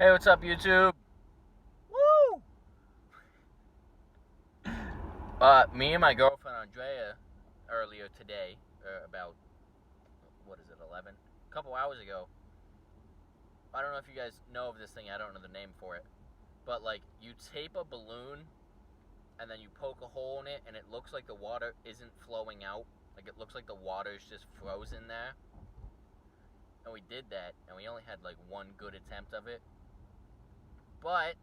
Hey, what's up, YouTube? Woo! Me and my girlfriend Andrea earlier today, about what is it, 11? A couple hours ago. I don't know if you guys know of this thing. I don't know the name for it, but like you tape a balloon and then you poke a hole in it, and it looks like the water isn't flowing out. Like it looks like the water is just frozen there. And we did that, and we only had like one good attempt of it. But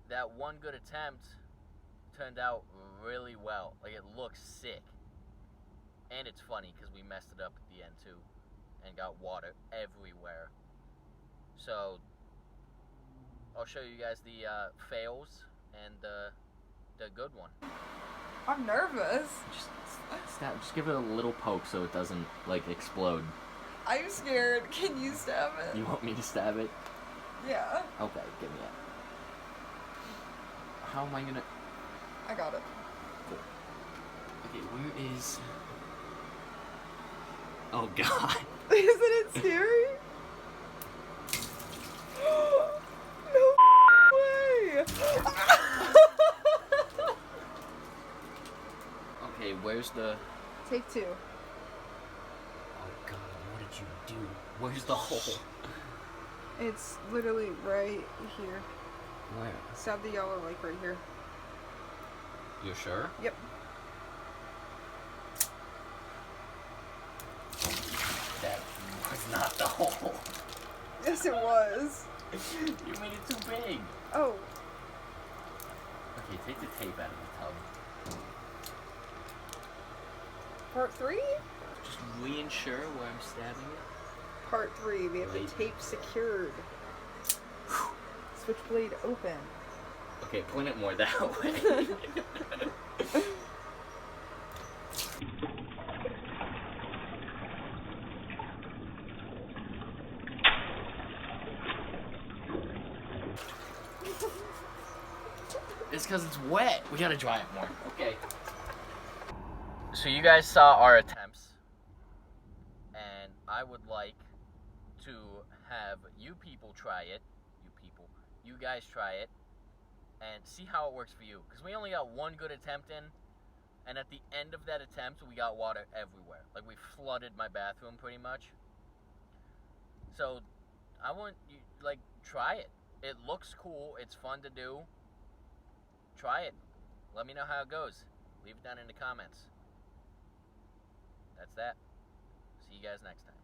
that one good attempt turned out really well. Like it looks sick. And it's funny because we messed it up at the end too and got water everywhere. So I'll show you guys the fails and the good one. I'm nervous. Just give it a little poke so it doesn't like explode. I'm scared. Can you stab it? You want me to stab it? Yeah. Okay, give me it. How am I gonna? I got it. Cool. Okay, where is? Oh God. Isn't it scary? No way! Okay, where's the? Take two. Oh God, what did you do? Where's the hole? It's literally right here. Where? Stab the yellow, like right here. You sure? Yep. That was not the hole. Yes, it was. You made it too big. Oh. Okay, take the tape out of the tub. Part 3? Just reinsure where I'm stabbing it. Part 3. We have Right. the tape secured. Switchblade open. Okay, point it more that way. It's because it's wet. We gotta dry it more. Okay. So you guys saw our attempts, and I would like to have you people try it. You guys try it, and see how it works for you. Because we only got one good attempt in, and at the end of that attempt, we got water everywhere. Like, we flooded my bathroom pretty much. So, I want you, like, try it. It looks cool. It's fun to do. Try it. Let me know how it goes. Leave it down in the comments. That's that. See you guys next time.